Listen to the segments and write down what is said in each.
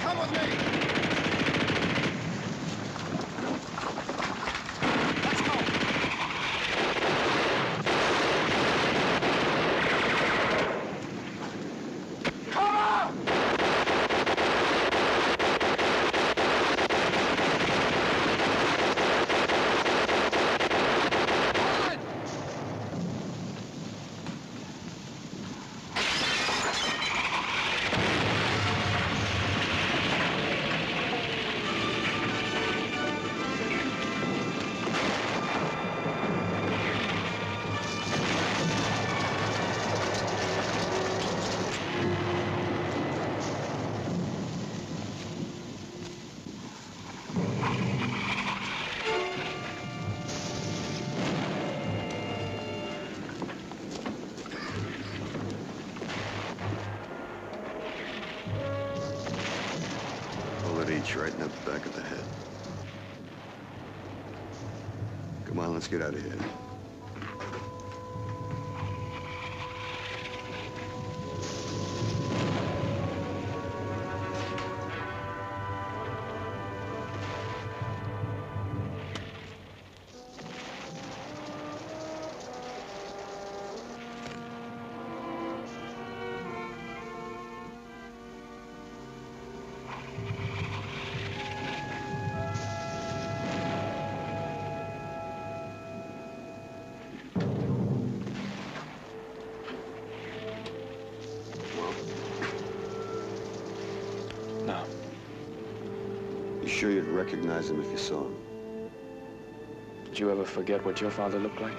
Come with me! Right in the back of the head. Come on, let's get out of here. You sure you'd recognize him if you saw him? Did you ever forget what your father looked like?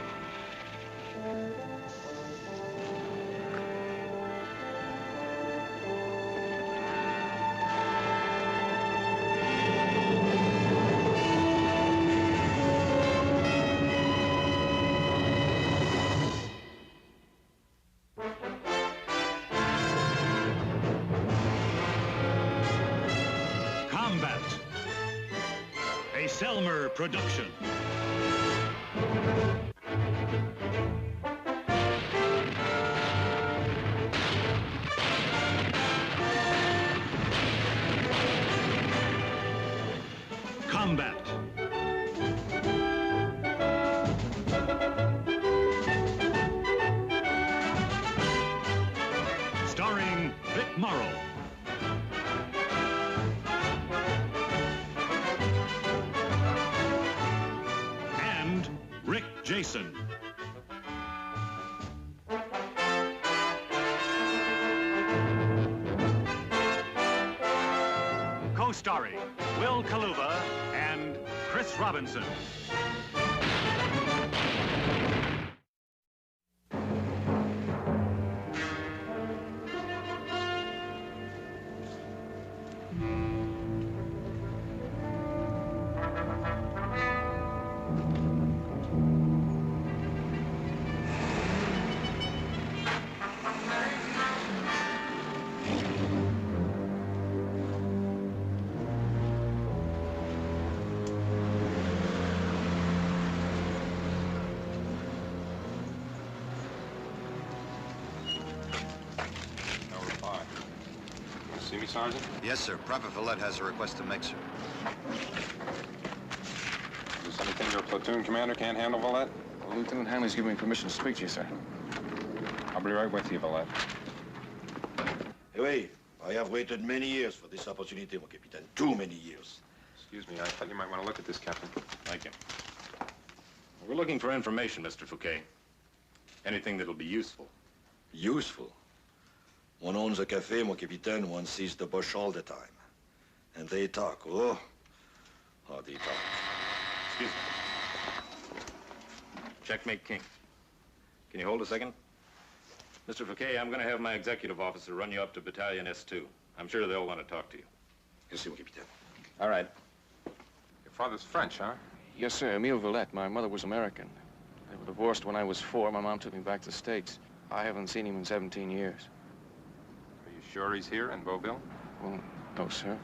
Selmer production. Combat. Starring Vic Morrow. Rick Jason. Co-starring Will Kaluva and Chris Robinson. See me, Sergeant? Yes, sir. Private Villette has a request to make, sir. Is there anything your platoon commander can't handle, Villette? Well, Lieutenant Hanley's given me permission to speak to you, sir. I'll be right with you, Villette. Hey, I have waited many years for this opportunity, mon capitaine. Too many years. Excuse me, I thought you might want to look at this, Captain. Thank you. We're looking for information, Mr. Fouquet. Anything that'll be useful. Useful? One owns a cafe, mon capitaine. One sees the Boche all the time. And they talk. Oh, how they talk. Excuse me. Checkmate King. Can you hold a second? Mr. Fouquet, I'm going to have my executive officer run you up to Battalion S2. I'm sure they'll want to talk to you. Yes, mon capitaine. All right. Your father's French, huh? Yes, sir. Emile Villette. My mother was American. They were divorced when I was 4. My mom took me back to the States. I haven't seen him in 17 years. Are you sure he's here in Beauville? Well, no, sir.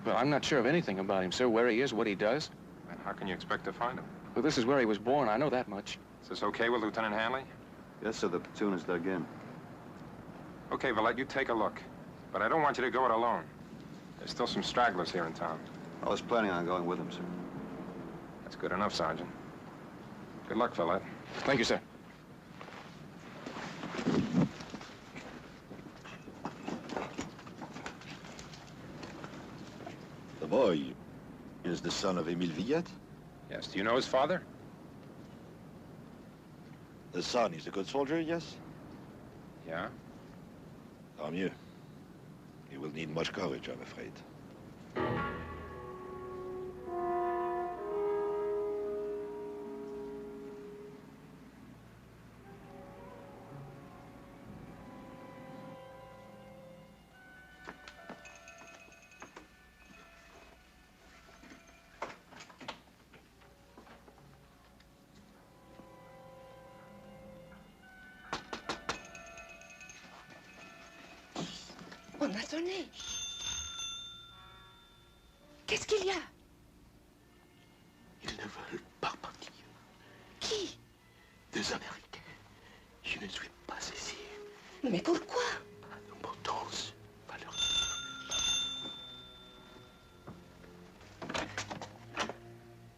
But I'm not sure of anything about him, sir. Where he is, what he does. And how can you expect to find him? Well, this is where he was born. I know that much. Is this okay with Lieutenant Hanley? Yes, sir. The platoon is dug in. Okay, Villette, you take a look. But I don't want you to go it alone. There's still some stragglers here in town. I was planning on going with him, sir. That's good enough, Sergeant. Good luck, Villette. Thank you, sir. The boy is the son of Emile Villette. Yes, do you know his father? The son is a good soldier, yes? Yeah. Tant mieux. He will need much courage, I'm afraid. On a sonné. Qu'est-ce qu'il y a? Ils ne veulent pas partir. Qui? Deux Américains. Je ne suis pas ici. Mais pourquoi? Pas d'importance. Pas leur...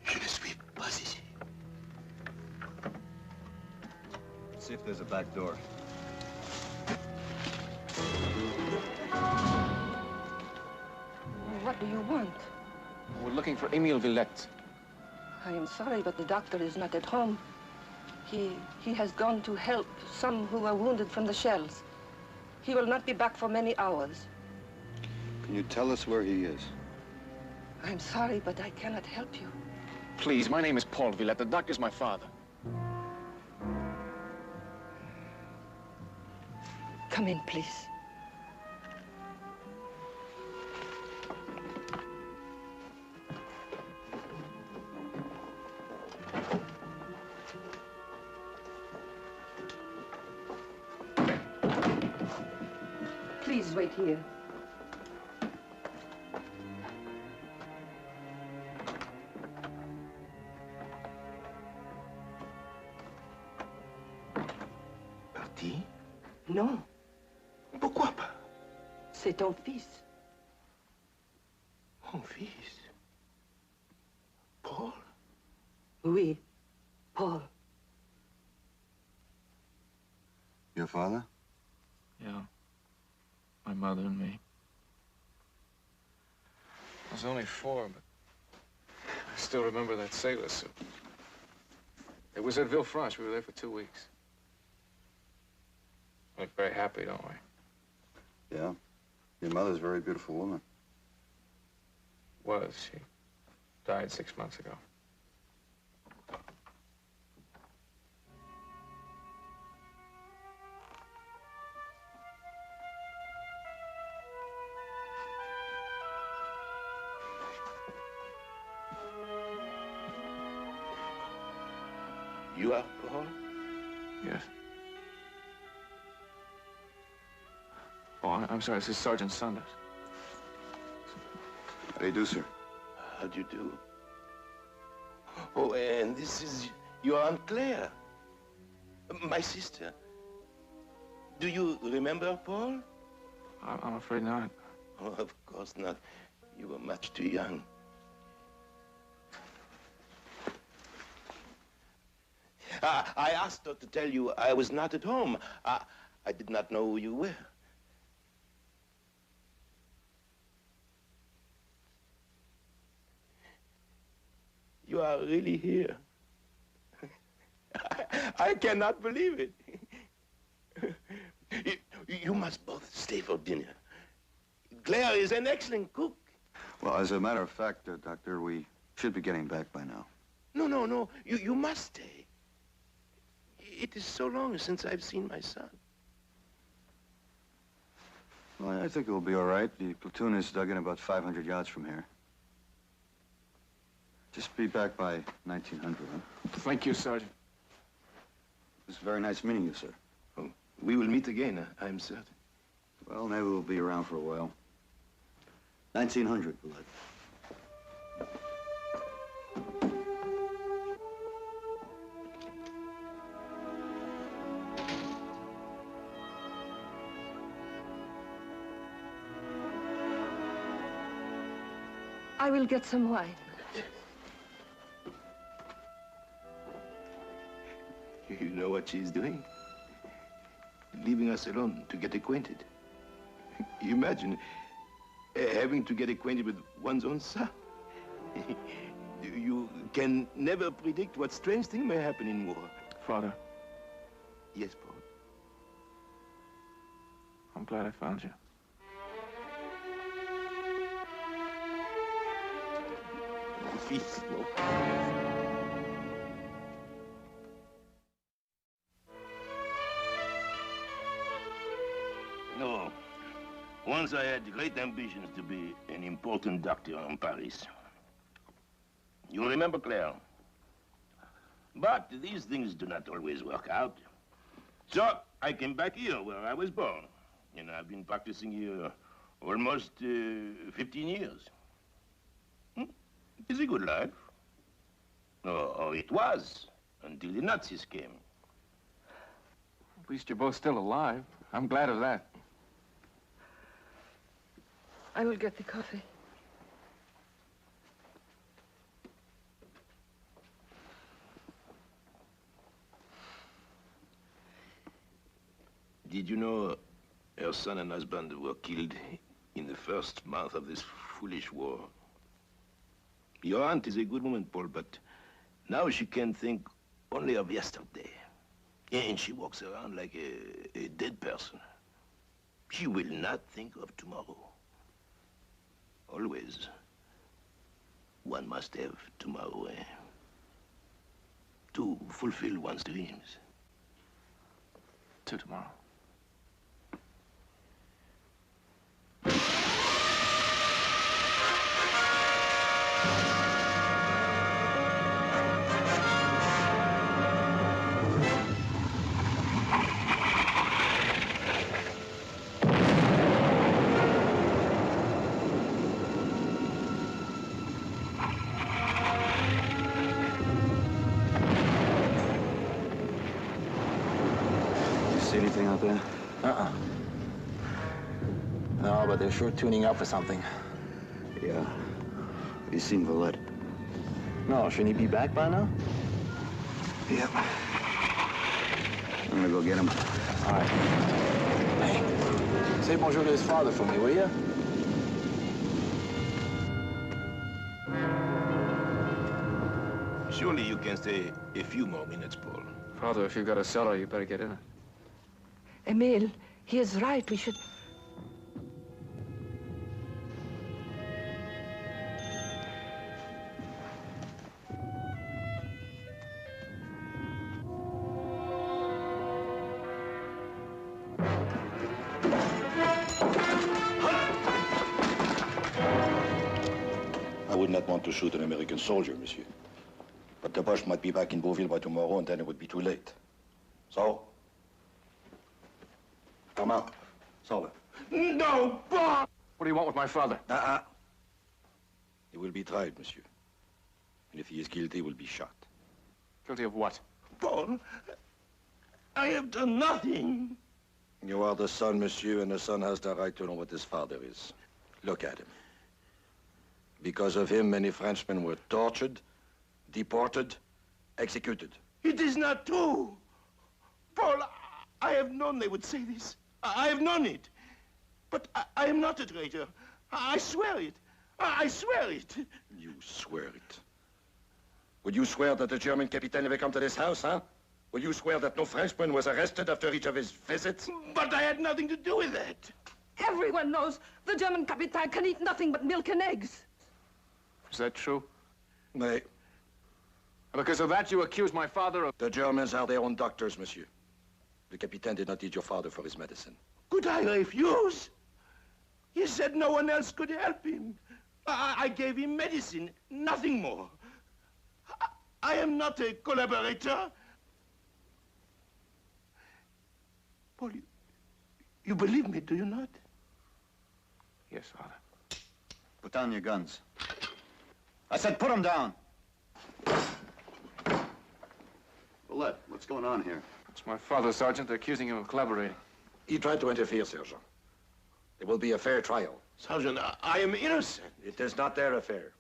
Je ne suis pas ici. See if there's a back door. What do you want? We're looking for Emile Villette. I am sorry, but the doctor is not at home. He has gone to help some who are wounded from the shells. He will not be back for many hours. Can you tell us where he is? I'm sorry, but I cannot help you. Please, my name is Paul Villette. The doctor's my father. Come in, please. Please wait here. Parti? Non, Pourquoi pas? c'est ton fils. Mon fils. Paul? Oui, Paul. Your father? Yeah. My mother and me. I was only 4, but I still remember that sailor suit. It was at Villefranche. We were there for 2 weeks. We look very happy, don't we? Yeah. Your mother's a very beautiful woman. Was. She died 6 months ago. You are Paul? Yes. Oh, I'm sorry. This is Sergeant Saunders. How do you do, sir? How do you do? Oh, and this is your Aunt Claire. My sister. Do you remember Paul? I'm afraid not. Oh, of course not. You were much too young. I asked her to tell you I was not at home. I did not know who you were. You are really here. I cannot believe it. You must both stay for dinner. Claire is an excellent cook. Well, as a matter of fact, Doctor, we should be getting back by now. No. You must stay. It is so long since I've seen my son. Well, I think it will be all right. The platoon is dug in about 500 yards from here. Just be back by 1900, huh? Thank you, Sergeant. It was very nice meeting you, sir. Oh, we will meet again, I'm certain. Well, maybe we'll be around for a while. 1900, Villette. I will get some wine. You know what she's doing? Leaving us alone to get acquainted. Imagine having to get acquainted with one's own son. You can never predict what strange thing may happen in war. Father, Yes, Paul. I'm glad I found you. Fils, no? No. Once I had great ambitions to be an important doctor in Paris. You remember, Claire? But these things do not always work out. So I came back here where I was born. And I've been practicing here almost 15 years. It's a good life. Or it was, until the Nazis came. At least you're both still alive. I'm glad of that. I will get the coffee. Did you know her son and husband were killed in the first month of this foolish war? Your aunt is a good woman, Paul, but now she can think only of yesterday. And she walks around like a dead person. She will not think of tomorrow. Always, one must have tomorrow, to fulfill one's dreams. To tomorrow. See anything out there? Uh-uh. No, but they're sure tuning up for something. Yeah. Have you seen Valette? No, shouldn't he be back by now? Yep. I'm gonna go get him. All right. Hey, say bonjour to his father for me, will you? Surely you can stay a few more minutes, Paul. Father, if you've got a cellar, you better get in it. Emile, he is right. We should... I would not want to shoot an American soldier, monsieur. But the Boche might be back in Beauville by tomorrow, and then it would be too late. So? Come out. Solve it. No, Paul! What do you want with my father? He will be tried, monsieur. And if he is guilty, he will be shot. Guilty of what? Paul, I have done nothing. You are the son, monsieur, and the son has the right to know what his father is. Look at him. Because of him, many Frenchmen were tortured, deported, executed. It is not true. Paul, I have known they would say this. I have known it. But I am not a traitor. I swear it. I swear it. You swear it. Would you swear that the German captain ever come to this house, huh? Would you swear that no Frenchman was arrested after each of his visits? But I had nothing to do with that. Everyone knows the German Capitan can eat nothing but milk and eggs. Is that true? Nay. Because of that, you accuse my father of... The Germans are their own doctors, monsieur. The captain did not eat your father for his medicine. Could I refuse? He said no one else could help him. I gave him medicine, nothing more. I am not a collaborator. Paul, you believe me, do you not? Yes, Father. Put down your guns. I said put them down. Valette, what's going on here? It's my father, Sergeant. They're accusing him of collaborating. He tried to interfere, Sergeant. There will be a fair trial. Sergeant, I am innocent. It is not their affair.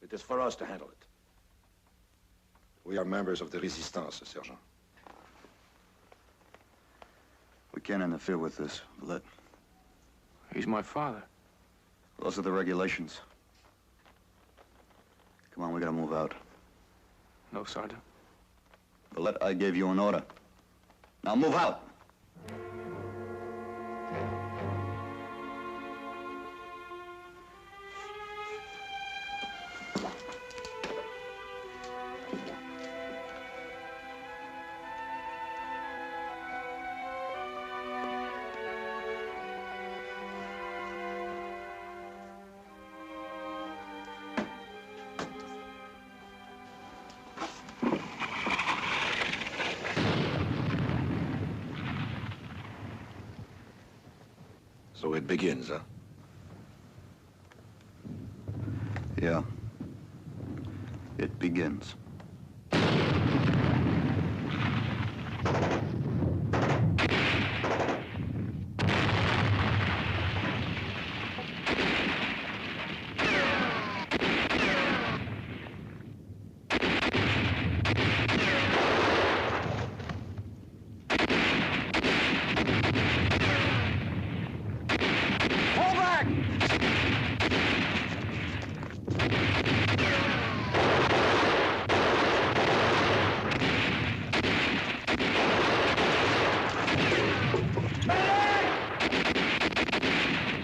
It is for us to handle it. We are members of the Resistance, Sergeant. We can't interfere with this, Valette. He's my father. Those are the regulations. Come on, we gotta move out. No, Sergeant. Valette, I gave you an order. Now move out! So it begins, huh? Yeah. It begins.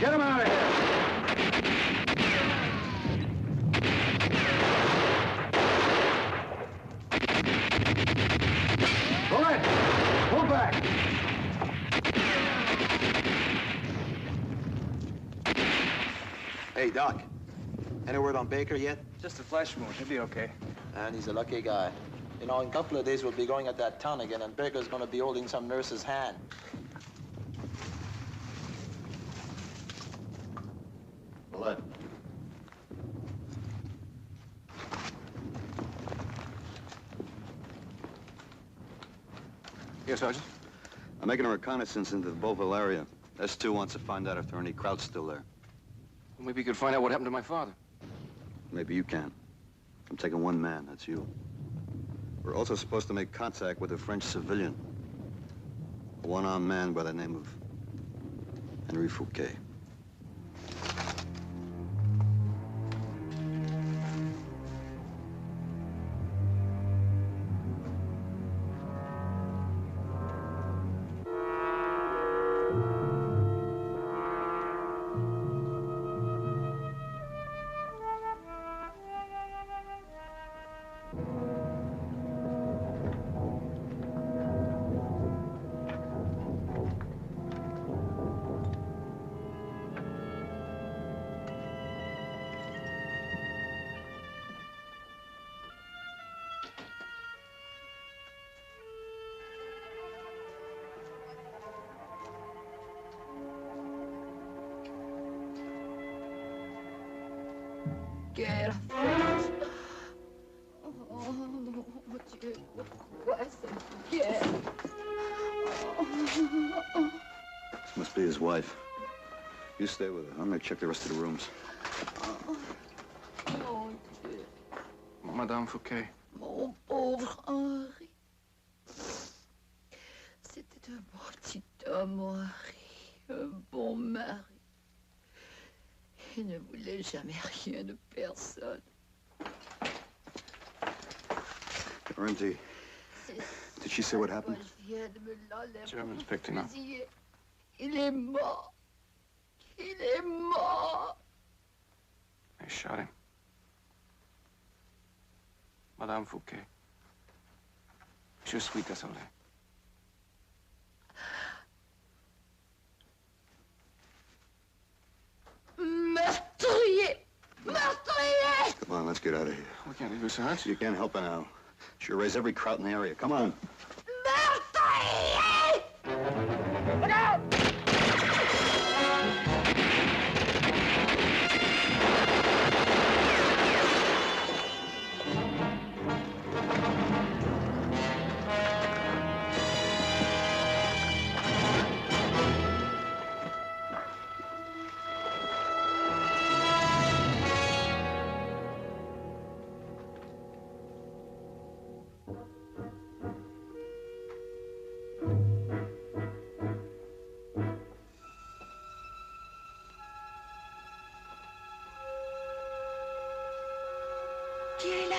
Get him out of here! Bullet! Pull back! Hey, Doc. Any word on Baker yet? Just a flesh wound. He'll be okay. And he's a lucky guy. You know, in a couple of days, we'll be going at that town again, and Baker's gonna be holding some nurse's hand. Valette. Yes, Sergeant? I'm making a reconnaissance into the Beauville area. S2 wants to find out if there are any Krauts still there. Well, maybe you could find out what happened to my father. Maybe you can. I'm taking one man, that's you. We're also supposed to make contact with a French civilian. A one-armed man by the name of Henry Fouquet. Quelle France! Oh, mon Dieu, pourquoi cette guerre? This must be his wife. You stay with her. I'm gonna check the rest of the rooms. Mon Dieu, Madame Fouquet. mon pauvre Henri. C'était un bon petit homme, Henri, un bon mari. Il ne voulait jamais rien de personne. Auntie, did she say what happened? Germans picked him up. Il est mort. Il est mort. They shot him. Madame Fouquet. Je suis désolé. Meurtrier! Meurtrier! Come on, let's get out of here. We can't leave her, Sarge. You can't help her now. She'll raise every Kraut in the area. Come on. Meurtrier! Look out! qui est là?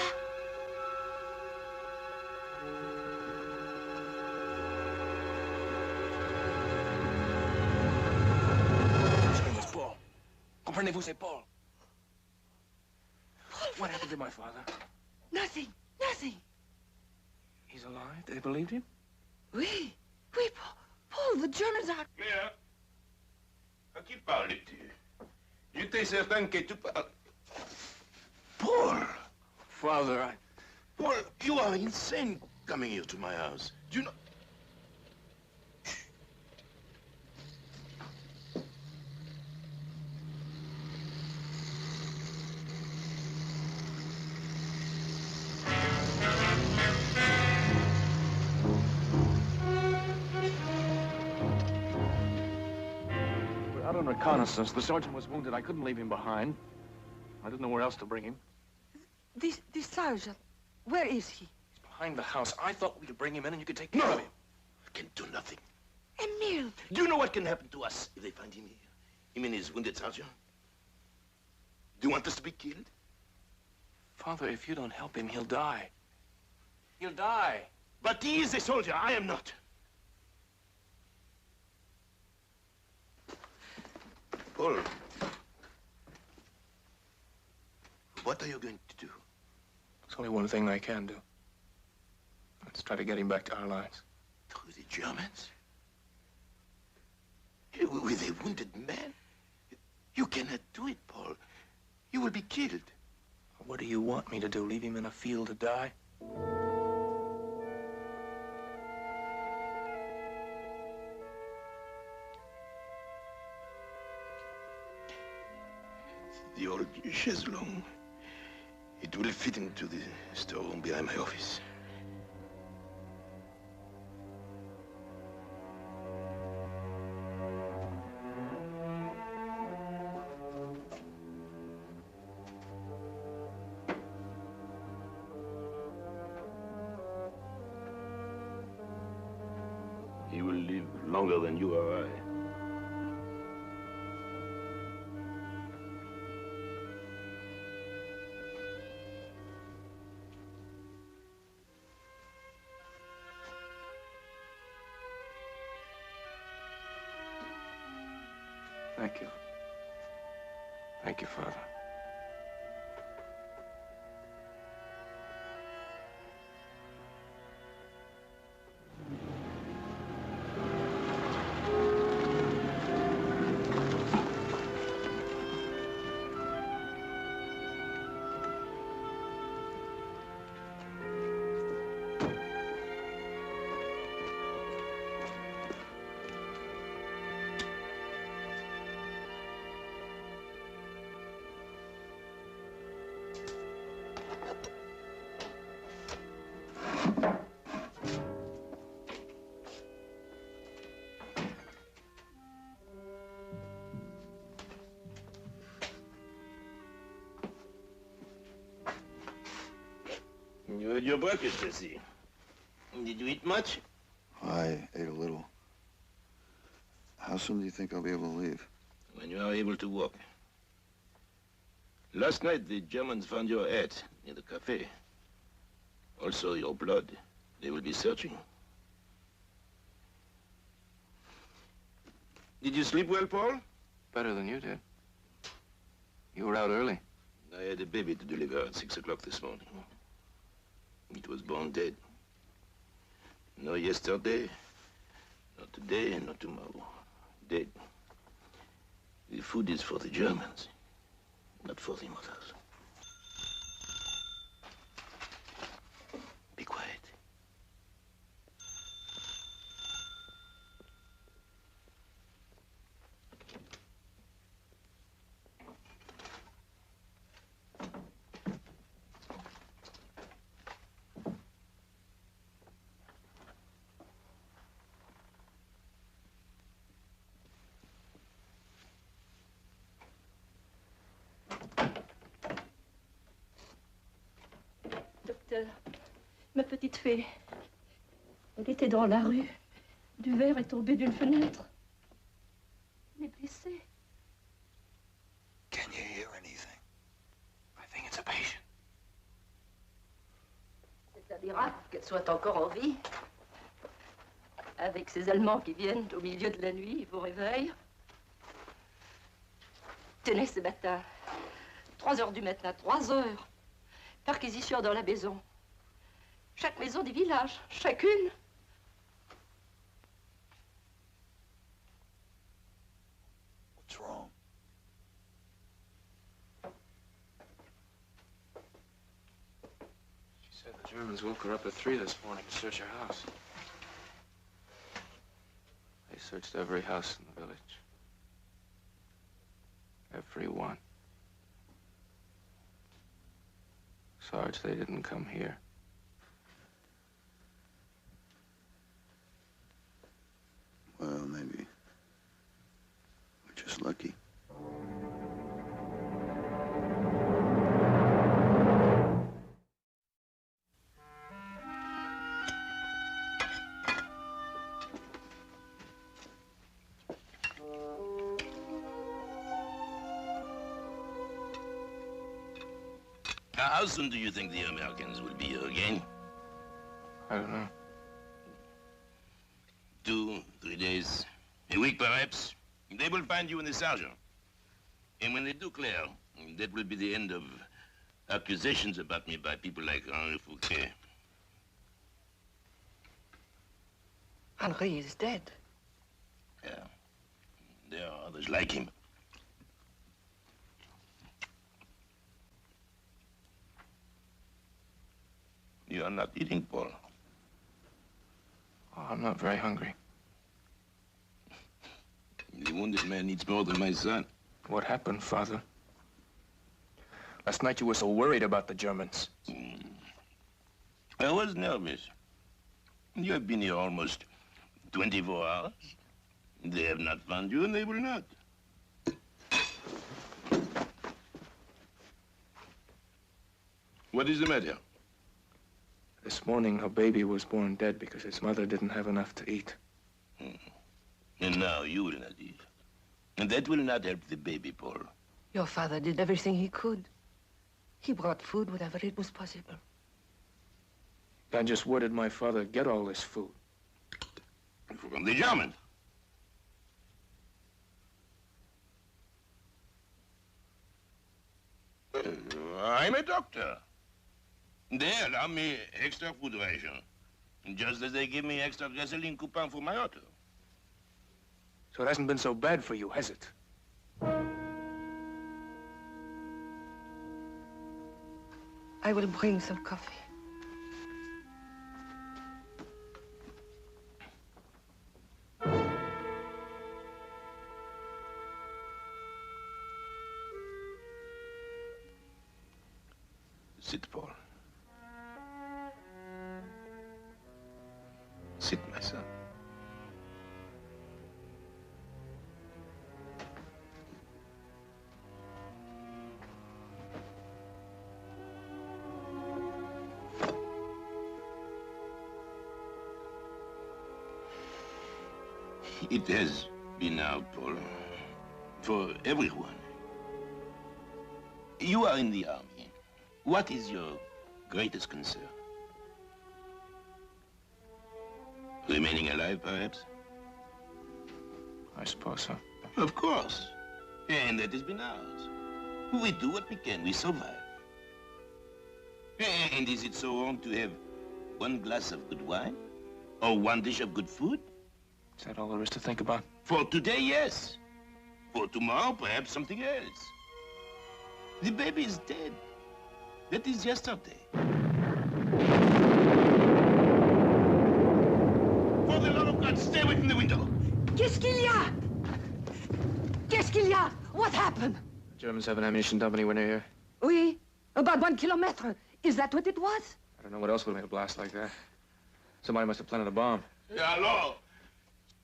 It's Paul. Comprenez-vous, c'est Paul. What happened to my father? Nothing, nothing. He's alive? They believed him? Oui, oui, Paul, the Germans are... Claire, à qui parles-tu? J'étais certain que tu parles... Paul! Father, Paul, you are insane coming here to my house. Do you know... We're out on reconnaissance. The sergeant was wounded. I couldn't leave him behind. I didn't know where else to bring him. This sergeant, where is he? He's behind the house. I thought we could bring him in and you could take care of him. I can do nothing. Emile! Do you know what can happen to us if they find him here? Him and his wounded sergeant? Do you want us to be killed? Father, if you don't help him, he'll die. He'll die. But he is a soldier. I am not. Paul, what are you going to do? There's only one thing I can do. Let's try to get him back to our lines. Through the Germans? With a wounded man? You cannot do it, Paul. You will be killed. What do you want me to do? Leave him in a field to die? The old chaise longue. It will fit into the storeroom behind my office. He will live longer than you or I. Thank you. Thank you, Father. You had your breakfast, I see. Did you eat much? I ate a little. How soon do you think I'll be able to leave? When you are able to walk. Last night, the Germans found your hat in the cafe. Also, your blood. They will be searching. Did you sleep well, Paul? Better than you did. You were out early. I had a baby to deliver at 6 o'clock this morning. It was born dead. No yesterday, not today, and not tomorrow. Dead. The food is for the Germans, not for the mothers. Be quiet. Docteur, ma petite fée, elle était dans la rue. Du verre est tombé d'une fenêtre. Elle est blessée. Can you hear anything? I think it's a patient. pas qu'elle soit encore en vie. Avec ces Allemands qui viennent au milieu de la nuit, ils vous réveillent. Tenez, ce matin, 3 heures du matin, 3 heures. Perquisition dans la maison. Chaque maison du village, chacune. What's wrong? She said the Germans woke her up at 3 this morning to search her house. They searched every house in the village. Every one. Sarge, they didn't come here. Well, maybe we're just lucky. How soon do you think the Americans will be here again? I don't know. 2, 3 days, a week perhaps. They will find you in the sergeant. And when they do, Claire, that will be the end of accusations about me by people like Henri Fouquet. Henri is dead. Yeah. There are others like him. You are not eating, Paul. Oh, I'm not very hungry. The wounded man needs more than my son. What happened, Father? Last night you were so worried about the Germans. I was nervous. You have been here almost 24 hours. They have not found you, and they will not. What is the matter? This morning, a baby was born dead because his mother didn't have enough to eat. And now you will not eat. And that will not help the baby, Paul. Your father did everything he could. He brought food whenever it was possible. Then just where did my father get all this food? From the Germans. I'm a doctor. They allow me extra food ration, just as they give me extra gasoline coupon for my auto. So it hasn't been so bad for you, has it? I will bring some coffee. Sit, Paul. Sit, my son. It has been out, Paul, for everyone. You are in the army. What is your greatest concern? Remaining alive, perhaps? I suppose so. Of course. And that has been ours. We do what we can. We survive. And is it so wrong to have one glass of good wine? Or one dish of good food? Is that all there is to think about? For today, yes. For tomorrow, perhaps something else. The baby is dead. That is yesterday. For the love of God, stay away from the window. Qu'est-ce qu'il y a? Qu'est-ce qu'il y a? What happened? The Germans have an ammunition dump anywhere near here? Oui, about 1 kilometer. Is that what it was? I don't know what else would have made a blast like that. Somebody must have planted a bomb. Hello.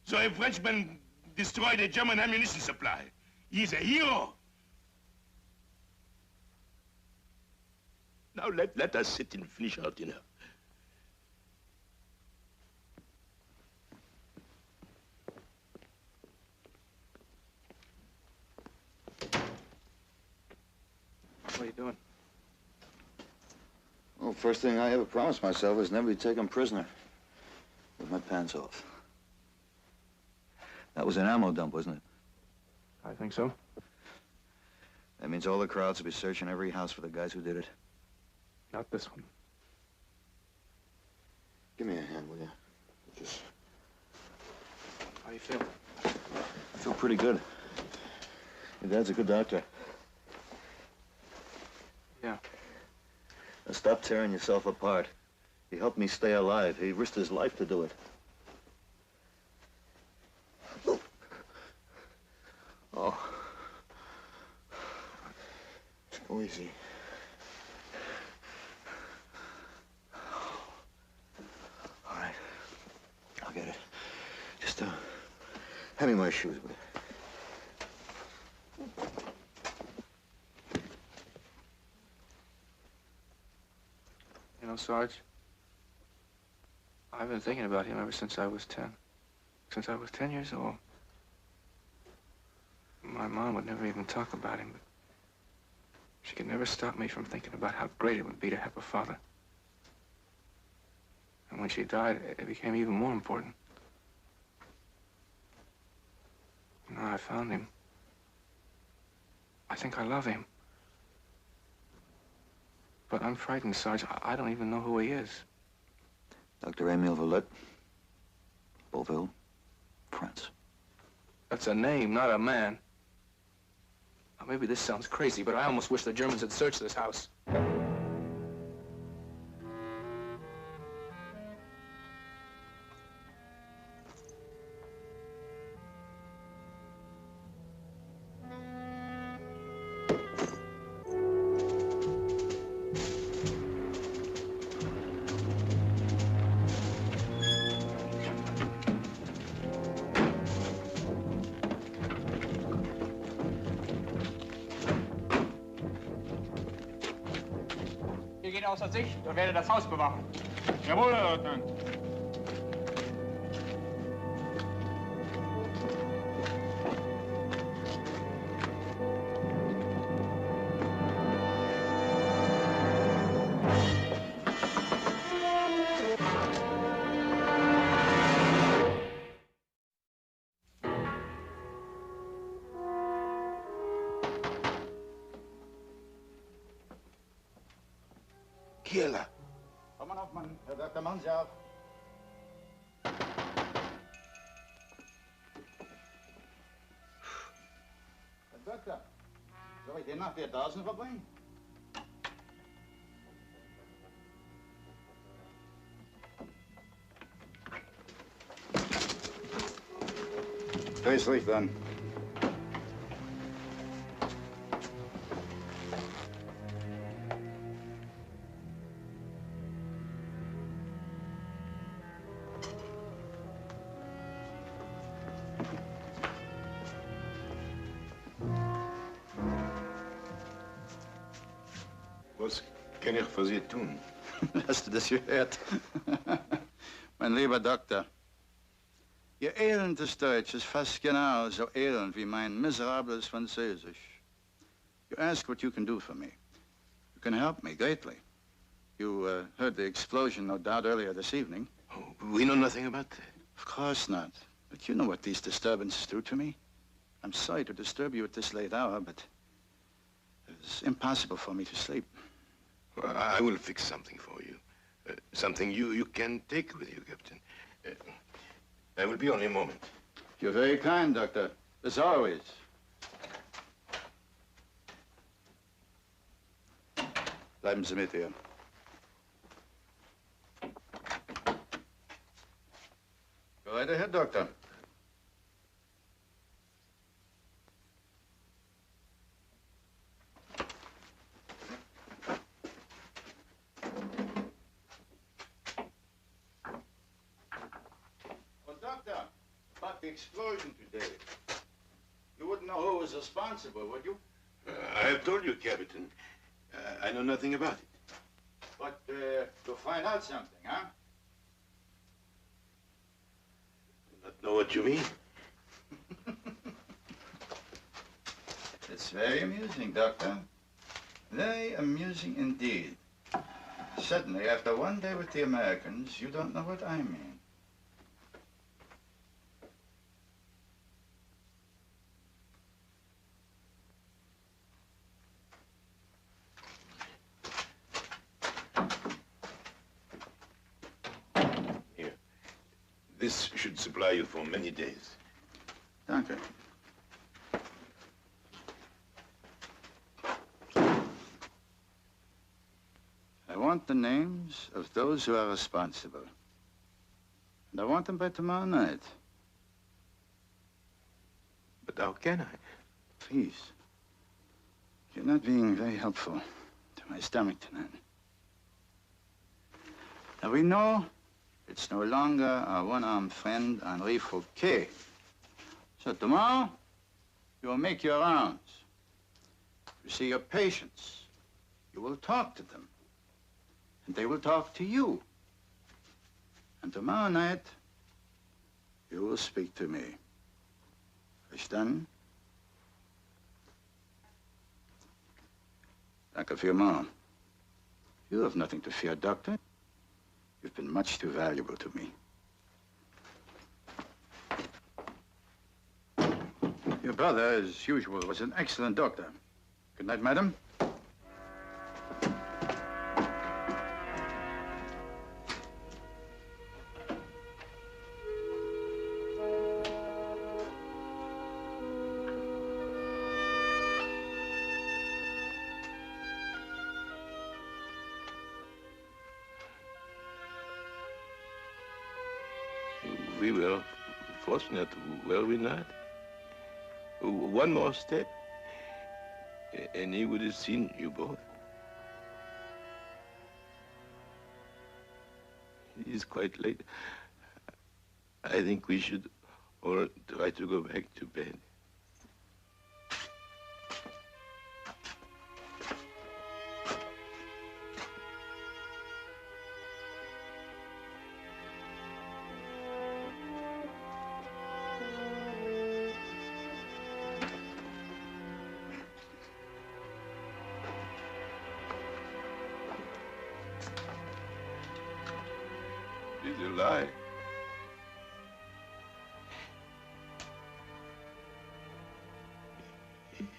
So a Frenchman destroyed a German ammunition supply. He's a hero. Now let us sit and finish our dinner. What are you doing? Well, first thing I ever promised myself is never be taken prisoner with my pants off. That was an ammo dump, wasn't it? I think so. That means all the crowds will be searching every house for the guys who did it. Not this one. Give me a hand, will you? Just... How do you feel? I feel pretty good. Your dad's a good doctor. Yeah. Now stop tearing yourself apart. He helped me stay alive. He risked his life to do it. Oh. Go easy. All right. I'll get it. Just, hand me my shoes, will you? You know, Sarge, I've been thinking about him ever since I was 10. Since I was 10 years old. My mom would never even talk about him, but she could never stop me from thinking about how great it would be to have a father. And when she died, it became even more important. Now I found him. I think I love him. But I'm frightened, Sarge. I don't even know who he is. Dr. Emile Valette, Beauville, France. That's a name, not a man. Now, maybe this sounds crazy, but I almost wish the Germans had searched this house. Ihr geht außer Sicht und werdet das Haus bewachen. Jawohl, Herr Leutnant. Kieler. Komm mal auf, Mann. Herr Doktor, machen Sie auf. Herr Doktor, soll ich die Nacht hier draußen verbringen? Dreh's Licht an. Was kann ich für Sie tun? Hast du das gehört? Mein lieber Doktor, Ihr elendes Deutsch ist fast genau so elend wie mein miserables Französisch. You ask what you can do for me. You can help me greatly. You heard the explosion, no doubt, earlier this evening. Oh, we know nothing about that. Of course not. But you know what these disturbances do to me. I'm sorry to disturb you at this late hour, but it's impossible for me to sleep. Well, I will fix something for you. Something you can take with you, Captain. I will be only a moment. You're very kind, Doctor, as always. Bleiben Sie mit ihr. Go right ahead, Doctor. The explosion today. You wouldn't know who was responsible, would you? I have told you, Captain. I know nothing about it. But to find out something, huh? Do not know what you mean. It's very amusing, Doctor. Very amusing indeed. Suddenly, after one day with the Americans, you don't know what I mean. Here. This should supply you for many days. Danke. I want the names of those who are responsible. And I want them by tomorrow night. But how can I? Please. You're not being very helpful to my stomach tonight. Now, we know it's no longer our one-armed friend, Henri Fouquet. So tomorrow, you will make your rounds. You see your patients. You will talk to them. And they will talk to you. And tomorrow night, you will speak to me. Verstanden? Danke vielmals. You have nothing to fear, Doctor. You've been much too valuable to me. Your brother, as usual, was an excellent doctor. Good night, madam. We were fortunate, were we not? One more step, and he would have seen you both. It is quite late. I think we should all try to go back to bed. It's a lie.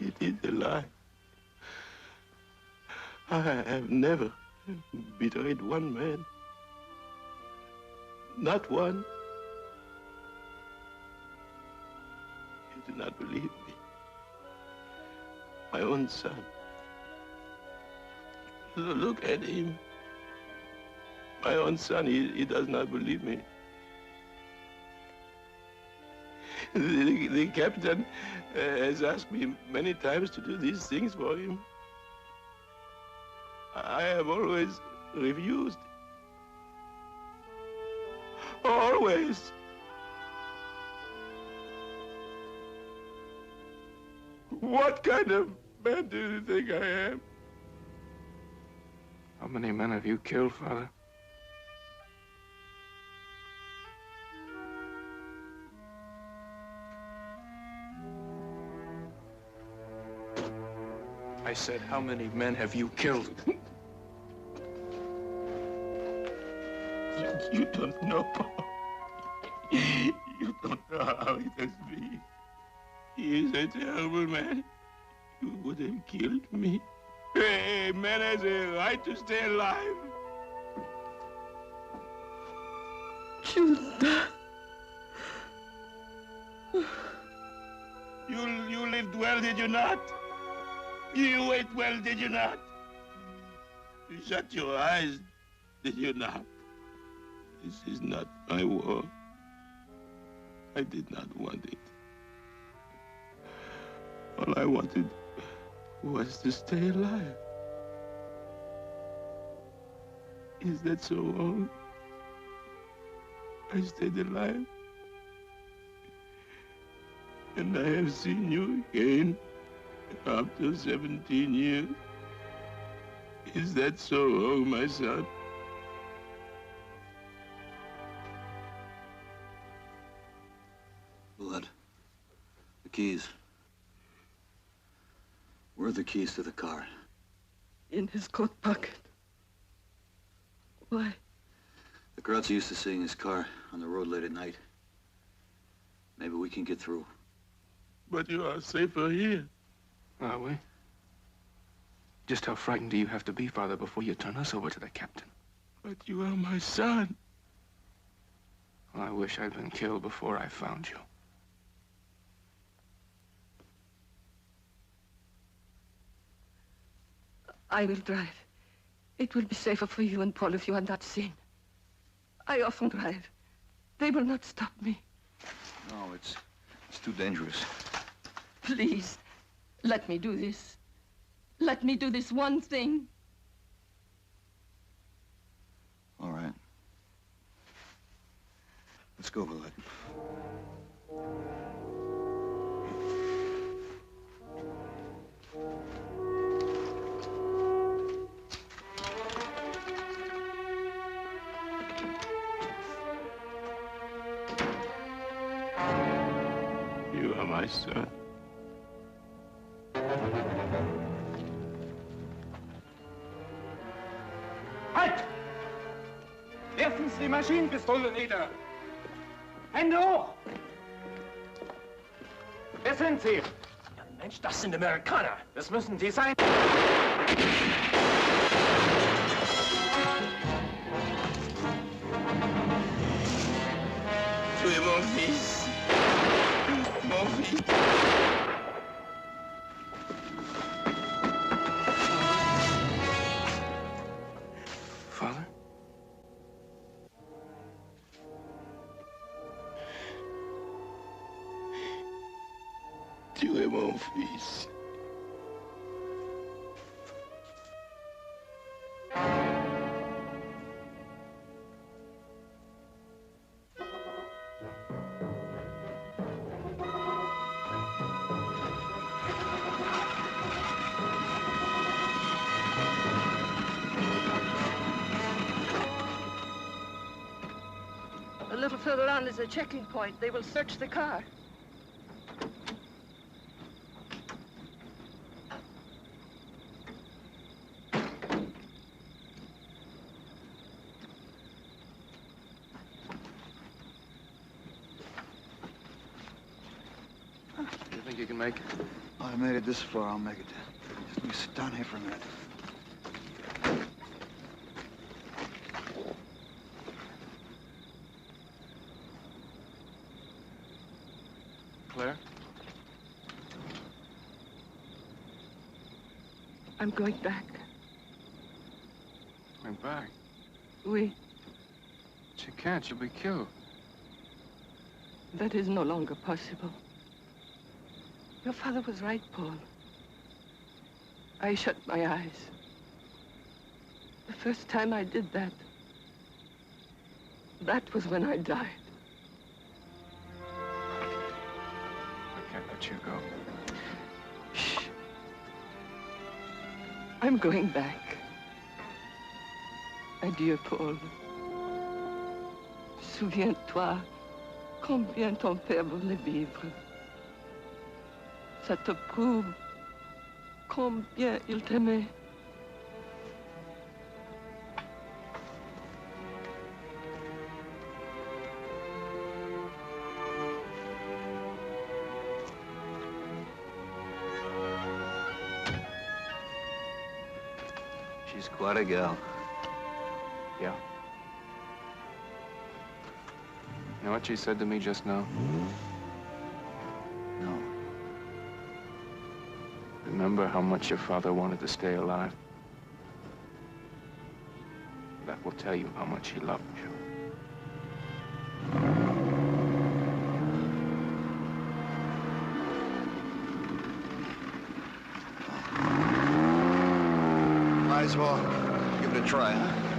It is a lie. I have never betrayed one man. Not one. You do not believe me. My own son. Look at him. My own son, he does not believe me. The captain has asked me many times to do these things for him. I have always refused. Always. What kind of man do you think I am? How many men have you killed, Father? I said, how many men have you killed? You don't know. You don't know how it has been. He is a terrible man. You would have killed me. A man has a right to stay alive. Judah. You lived well, did you not? You ate well, did you not? You shut your eyes, did you not? This is not my war. I did not want it. All I wanted was to stay alive. Is that so wrong? I stayed alive. And I have seen you again after 17 years. Is that so wrong, my son? Blood. The keys. Where are the keys to the car? In his coat pocket. Why? The crowds are used to seeing his car on the road late at night. Maybe we can get through. But you are safer here. Are we? Just how frightened do you have to be, Father, before you turn us over to the captain? But you are my son. I wish I'd been killed before I found you. I will drive. It will be safer for you and Paul if you are not seen. I often drive. They will not stop me. No, it's too dangerous. Please, let me do this. Let me do this one thing. All right. Let's go, Valette. You are my son. Halt! Werfen Sie die Maschinenpistole nieder! Hände hoch! Wer sind Sie? Ja, Mensch, das sind Amerikaner. Das müssen die sein. Tu es mon fils. Mon fils. Father? Tu es mon fils. A little further on is a checking point. They will search the car. Do you think you can make it? I made it this far. I'll make it. Just let me sit down here for a minute. Claire? I'm going back. Going back? Oui. But you can't. You'll be killed. That is no longer possible. Your father was right, Paul. I shut my eyes. The first time I did that, that was when I died. I can't let you go. Shh. I'm going back. Adieu, Paul. Souviens-toi combien ton père voulait vivre. Ça te prouve combien il t'aimait. She's quite a gal. Yeah. You know what she said to me just now? No. Remember how much your father wanted to stay alive? That will tell you how much he loved you. Might as well give it a try, huh?